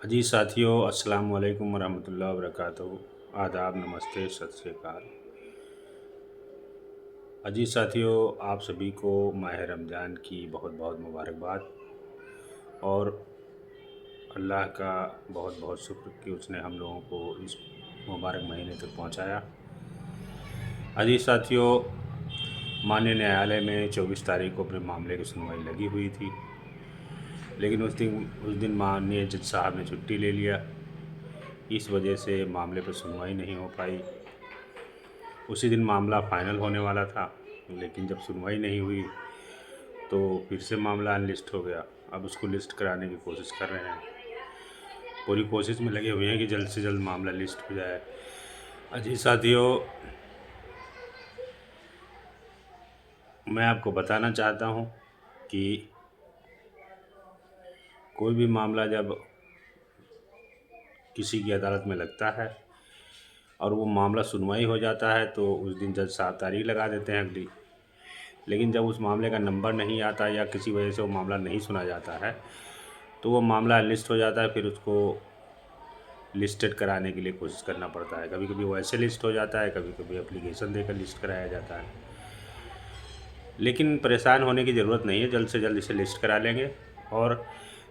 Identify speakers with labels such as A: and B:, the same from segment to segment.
A: जी साथियों, अस्सलाम वालेकुम वरहमतुल्लाहि वबरकातुहू। आदाब, नमस्ते, सत श्री अकाल। जी साथियों, आप सभी को माह रमज़ान की बहुत बहुत मुबारकबाद और अल्लाह का बहुत बहुत शुक्र कि उसने हम लोगों को इस मुबारक महीने तक पहुंचाया। जी साथियों, माननीय न्यायालय में 24 तारीख को अपने मामले की सुनवाई लगी हुई थी, लेकिन उस दिन माननीय जज साहब ने छुट्टी ले लिया। इस वजह से मामले पर सुनवाई नहीं हो पाई। उसी दिन मामला फ़ाइनल होने वाला था, लेकिन जब सुनवाई नहीं हुई तो फिर से मामला अनलिस्ट हो गया। अब उसको लिस्ट कराने की कोशिश कर रहे हैं, पूरी कोशिश में लगे हुए हैं कि जल्द से जल्द मामला लिस्ट हो जाए। अजी साथियों, मैं आपको बताना चाहता हूँ कि कोई भी मामला जब किसी की अदालत में लगता है और वो मामला सुनवाई हो जाता है तो उस दिन जज साहब तारीख लगा देते हैं अगली। लेकिन जब उस मामले का नंबर नहीं आता या किसी वजह से वो मामला नहीं सुना जाता है तो वो मामला लिस्ट हो जाता है। फिर उसको लिस्टेड कराने के लिए कोशिश करना पड़ता है। कभी कभी वो ऐसे लिस्ट हो जाता है, कभी कभी एप्लीकेशन देकर लिस्ट कराया जाता है। लेकिन परेशान होने की ज़रूरत नहीं है, जल्द से जल्द इसे लिस्ट करा लेंगे। और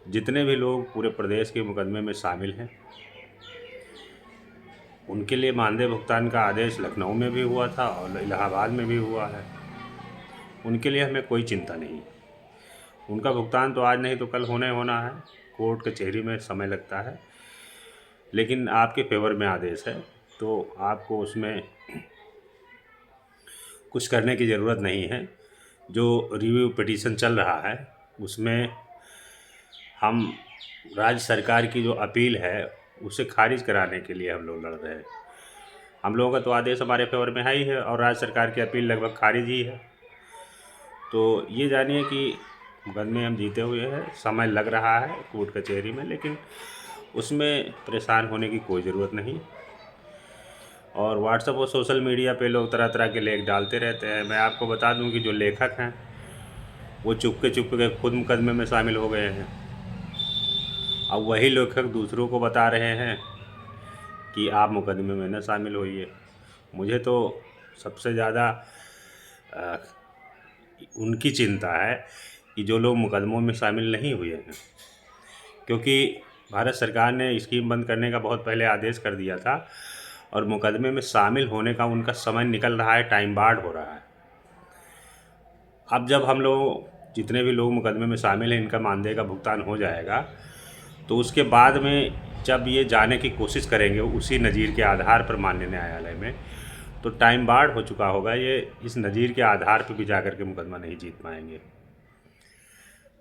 A: जितने भी लोग पूरे प्रदेश के मुकदमे में शामिल हैं उनके लिए मानदेय भुगतान का आदेश लखनऊ में भी हुआ था और इलाहाबाद में भी हुआ है। उनके लिए हमें कोई चिंता नहीं। उनका भुगतान तो आज नहीं तो कल होना है। कोर्ट कचहरी में समय लगता है, लेकिन आपके फेवर में आदेश है तो आपको उसमें कुछ करने की ज़रूरत नहीं है। जो रिव्यू पिटीशन चल रहा है उसमें हम राज्य सरकार की जो अपील है उसे खारिज कराने के लिए हम लोग लड़ रहे हैं। हम लोगों का तो आदेश हमारे फेवर में है ही है और राज्य सरकार की अपील लगभग खारिज ही है। तो ये जानिए कि मुकदमे हम जीते हुए हैं। समय लग रहा है कोर्ट कचहरी में, लेकिन उसमें परेशान होने की कोई ज़रूरत नहीं। और व्हाट्सएप और सोशल मीडिया पे लोग तरह तरह के लेख डालते रहते हैं। मैं आपको बता दूं कि जो लेखक हैं वो चुपके चुपके खुद मुकदमे में शामिल हो गए हैं। अब वही लेखक दूसरों को बता रहे हैं कि आप मुकदमे में न शामिल होइए। मुझे तो सबसे ज़्यादा उनकी चिंता है कि जो लोग मुकदमों में शामिल नहीं हुए हैं, क्योंकि भारत सरकार ने स्कीम बंद करने का बहुत पहले आदेश कर दिया था और मुकदमे में शामिल होने का उनका समय निकल रहा है, टाइम बार्ड हो रहा है। अब जब हम लोग जितने भी लोग मुकदमे में शामिल हैं इनका मानदेय का भुगतान हो जाएगा तो उसके बाद में जब ये जाने की कोशिश करेंगे उसी नज़ीर के आधार पर माननीय न्यायालय में, तो टाइम बार्ड हो चुका होगा। ये इस नज़ीर के आधार पर भी जाकर के मुकदमा नहीं जीत पाएंगे।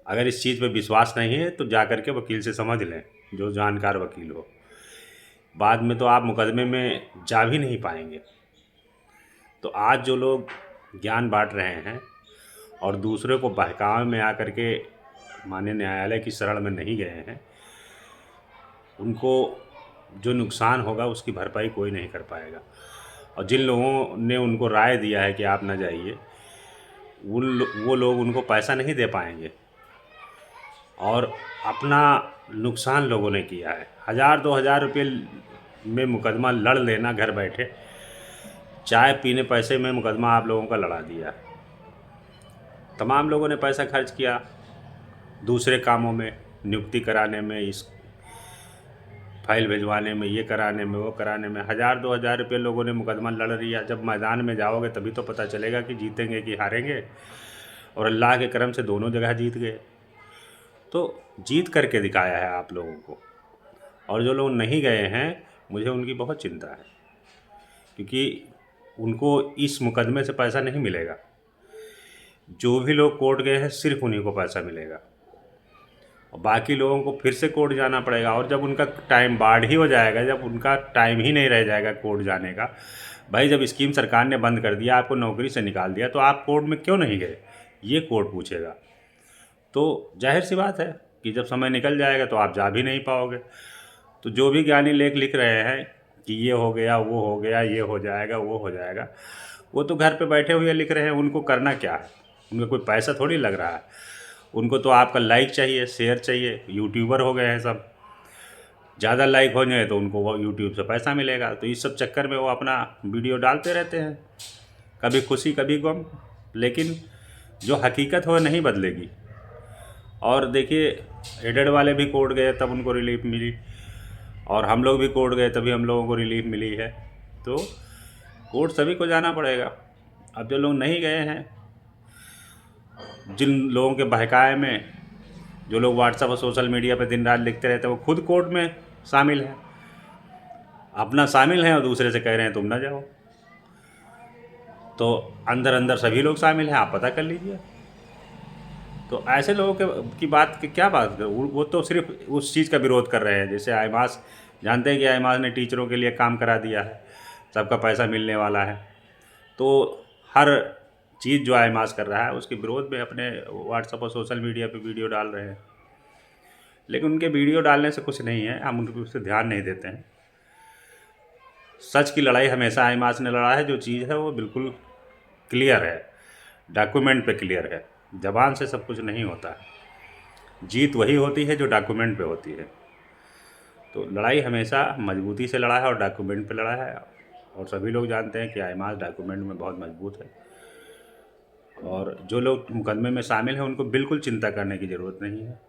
A: अगर इस चीज़ पे विश्वास नहीं है तो जाकर के वकील से समझ लें, जो जानकार वकील हो। बाद में तो आप मुकदमे में जा भी नहीं पाएंगे। तो आज जो लोग ज्ञान बांट रहे हैं और दूसरे को बहकावे में आकर के माननीय न्यायालय की शरण में नहीं गए हैं, उनको जो नुकसान होगा उसकी भरपाई कोई नहीं कर पाएगा। और जिन लोगों ने उनको राय दिया है कि आप ना जाइए, वो लोग उनको पैसा नहीं दे पाएंगे और अपना नुकसान लोगों ने किया है। 1000-2000 रुपये में मुकदमा लड़ लेना घर बैठे, चाय पीने पैसे में मुकदमा आप लोगों का लड़ा दिया। तमाम लोगों ने पैसा खर्च किया दूसरे कामों में, नियुक्ति कराने में, इस फाइल भिजवाने में, ये कराने में, वो कराने में। 1000-2000 रुपये लोगों ने मुकदमा लड़ लिया। जब मैदान में जाओगे तभी तो पता चलेगा कि जीतेंगे कि हारेंगे। और अल्लाह के करम से दोनों जगह जीत गए। तो जीत करके दिखाया है आप लोगों को। और जो लोग नहीं गए हैं मुझे उनकी बहुत चिंता है, क्योंकि उनको इस मुकदमे से पैसा नहीं मिलेगा। जो भी लोग कोर्ट गए हैं सिर्फ उन्हीं को पैसा मिलेगा और बाकी लोगों को फिर से कोर्ट जाना पड़ेगा। और जब उनका टाइम बाढ़ ही हो जाएगा, जब उनका टाइम ही नहीं रह जाएगा कोर्ट जाने का, भाई जब स्कीम सरकार ने बंद कर दिया, आपको नौकरी से निकाल दिया, तो आप कोर्ट में क्यों नहीं गए, ये कोर्ट पूछेगा। तो जाहिर सी बात है कि जब समय निकल जाएगा तो आप जा भी नहीं पाओगे। तो जो भी ज्ञानी लेख लिख रहे हैं कि ये हो गया, वो हो गया, ये हो जाएगा, वो हो जाएगा, वो तो घर पे बैठे हुए लिख रहे हैं। उनको करना क्या है, उनका कोई पैसा थोड़ी लग रहा है। उनको तो आपका लाइक चाहिए, शेयर चाहिए। यूट्यूबर हो गए हैं सब, ज़्यादा लाइक हो जाए तो उनको वो यूट्यूब से पैसा मिलेगा। तो इस सब चक्कर में वो अपना वीडियो डालते रहते हैं, कभी खुशी कभी गम, लेकिन जो हकीकत है वो नहीं बदलेगी। और देखिए, एडेड वाले भी कोर्ट गए तब उनको रिलीफ मिली, और हम लोग भी कोर्ट गए तभी हम लोगों को रिलीफ मिली है। तो कोर्ट सभी को जाना पड़ेगा। अब जो लोग नहीं गए हैं, जिन लोगों के बहकाए में जो लोग व्हाट्सएप और सोशल मीडिया पे दिन रात लिखते रहते हैं, वो खुद कोर्ट में शामिल हैं, अपना शामिल हैं और दूसरे से कह रहे हैं तुम ना जाओ। तो अंदर अंदर सभी लोग शामिल हैं, आप पता कर लीजिए। तो ऐसे लोगों की बात की क्या बात करें, वो तो सिर्फ उस चीज़ का विरोध कर रहे हैं। जैसे आईमास, जानते हैं कि आईमास ने टीचरों के लिए काम करा दिया है, सबका पैसा मिलने वाला है। तो हर चीज़ जो आईमास कर रहा है उसके विरोध में अपने व्हाट्सएप और सोशल मीडिया पे वीडियो डाल रहे हैं। लेकिन उनके वीडियो डालने से कुछ नहीं है, हम उन पर ध्यान नहीं देते हैं। सच की लड़ाई हमेशा आईमास ने लड़ा है। जो चीज़ है वो बिल्कुल क्लियर है, डॉक्यूमेंट पे क्लियर है। ज़बान से सब कुछ नहीं होता है। जीत वही होती है जो डॉक्यूमेंट पे होती है। तो लड़ाई हमेशा मजबूती से लड़ा है और डॉक्यूमेंट पे लड़ा है। और सभी लोग जानते हैं कि आईमास डॉक्यूमेंट में बहुत मजबूत है। और जो लोग मुकदमे में शामिल हैं उनको बिल्कुल चिंता करने की ज़रूरत नहीं है।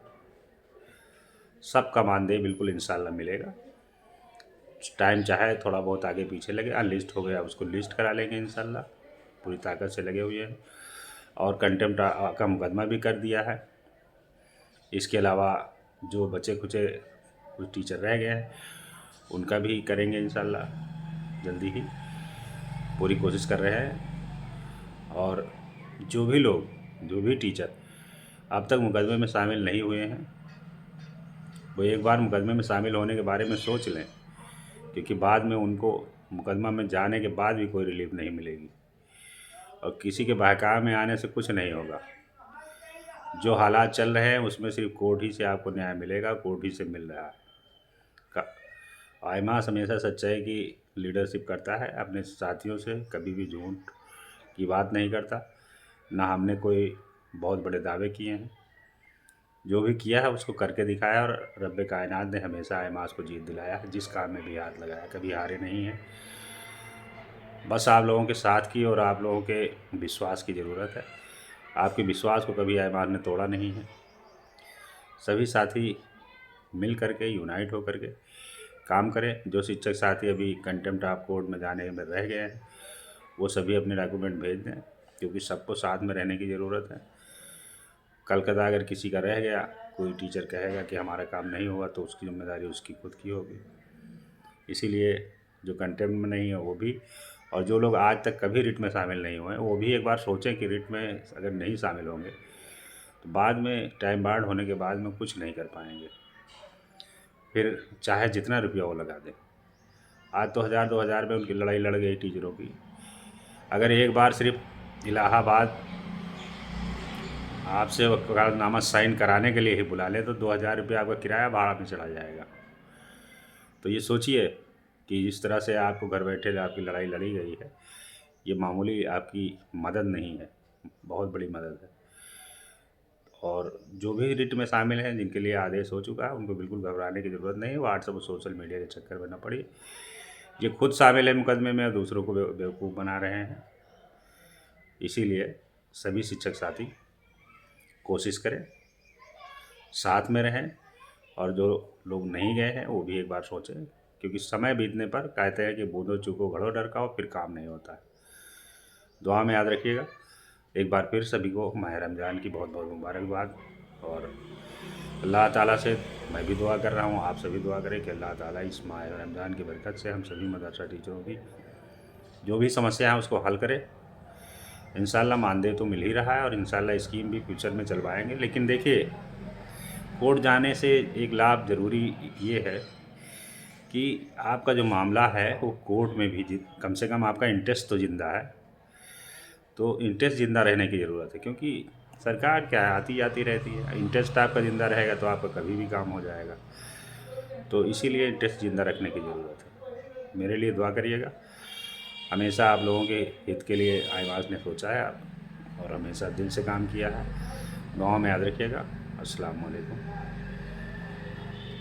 A: सबका मानदेय बिल्कुल इंशाल्लाह मिलेगा। टाइम चाहे थोड़ा बहुत आगे पीछे लगे, अनलिस्ट हो गया उसको लिस्ट करा लेंगे इंशाल्लाह। पूरी ताकत से लगे हुए हैं। और कंटेम्प्ट का मुकदमा भी कर दिया है। इसके अलावा जो बचे खुचे कुछ टीचर रह गए हैं उनका भी करेंगे इंशाल्लाह जल्दी ही, पूरी कोशिश कर रहे हैं। और जो भी टीचर अब तक मुकदमे में शामिल नहीं हुए हैं वो एक बार मुकदमे में शामिल होने के बारे में सोच लें, क्योंकि बाद में उनको मुकदमा में जाने के बाद भी कोई रिलीफ नहीं मिलेगी और किसी के बहकावे में आने से कुछ नहीं होगा। जो हालात चल रहे हैं उसमें सिर्फ कोर्ट ही से आपको न्याय मिलेगा, कोर्ट ही से मिल रहा है। आईमास हमेशा सच्चाई की लीडरशिप करता है, अपने साथियों से कभी भी झूठ की बात नहीं करता। ना हमने कोई बहुत बड़े दावे किए हैं, जो भी किया है उसको करके दिखाया। और रब्बे कायनात ने हमेशा आईमास को जीत दिलाया है, जिस काम में भी हाथ लगाया कभी हारे नहीं हैं। बस आप लोगों के साथ की और आप लोगों के विश्वास की ज़रूरत है। आपके विश्वास को कभी आईमास ने तोड़ा नहीं है। सभी साथी मिल करके, यूनाइट हो करके काम करें। जो शिक्षक साथी अभी कंटेम्प्ट ऑफ कोर्ट में जाने में रह गए हैं वो सभी अपने डॉक्यूमेंट भेज दें, क्योंकि सबको साथ में रहने की ज़रूरत है। कल कदा अगर किसी का रह गया, कोई टीचर कहेगा कि हमारा काम नहीं हुआ, तो उसकी जिम्मेदारी उसकी खुद की होगी। इसीलिए जो कंटेम्प्ट में नहीं है वो भी, और जो लोग आज तक कभी रिट में शामिल नहीं हुए वो भी एक बार सोचें कि रिट में अगर नहीं शामिल होंगे तो बाद में टाइम बार्ड होने के बाद में कुछ नहीं कर पाएंगे। फिर चाहे जितना रुपया वो लगा दें। आज तो 1000-2000 में उनकी लड़ाई लड़ गई टीचरों की। अगर एक बार सिर्फ इलाहाबाद आपसे वकालतनामा साइन कराने के लिए ही बुला ले तो 2000 रुपया आपका किराया भाड़ा में चला जाएगा। तो ये सोचिए कि जिस तरह से आपको घर बैठे आपकी लड़ाई लड़ी गई है, ये मामूली आपकी मदद नहीं है, बहुत बड़ी मदद है। और जो भी रिट में शामिल हैं, जिनके लिए आदेश हो चुका है, उनको बिल्कुल घबराने की ज़रूरत नहीं है। व्हाट्सएप और सोशल मीडिया के चक्कर में न पड़िए। ये खुद शामिल है मुकदमे में और दूसरों को बेवकूफ़ बना रहे हैं। इसीलिए सभी शिक्षक साथी कोशिश करें, साथ में रहें। और जो लोग नहीं गए हैं वो भी एक बार सोचें, क्योंकि समय बीतने पर कहते हैं कि बूंदो चूको घड़ो डरकाओ, फिर काम नहीं होता है। दुआ में याद रखिएगा। एक बार फिर सभी को माह रमज़ान की बहुत बहुत मुबारकबाद। और अल्लाह ताला से मैं भी दुआ कर रहा हूँ, आप सभी दुआ करें कि अल्लाह ताला इस माह रमज़ान की बरकत से हम सभी मदरसा टीचरों की जो भी समस्या है उसको हल करे। इंशाल्लाह मानदेय तो मिल ही रहा है और इंशाल्लाह स्कीम भी फ्यूचर में चलवाएंगे। लेकिन देखिए, कोर्ट जाने से एक लाभ ज़रूरी ये है कि आपका जो मामला है वो कोर्ट में भी कम से कम आपका इंटरेस्ट तो ज़िंदा है। तो इंटरेस्ट ज़िंदा रहने की ज़रूरत है, क्योंकि सरकार क्या है, आती जाती रहती है। इंटरेस्ट आपका ज़िंदा रहेगा तो आपका कभी भी काम हो जाएगा। तो इसीलिए इंटरेस्ट ज़िंदा रखने की ज़रूरत है। मेरे लिए दुआ करिएगा। हमेशा आप लोगों के हित के लिए आईमास ने सोचा है और हमेशा दिल से काम किया है। दुआ में याद रखिएगा। अस्सलाम वालेकुम।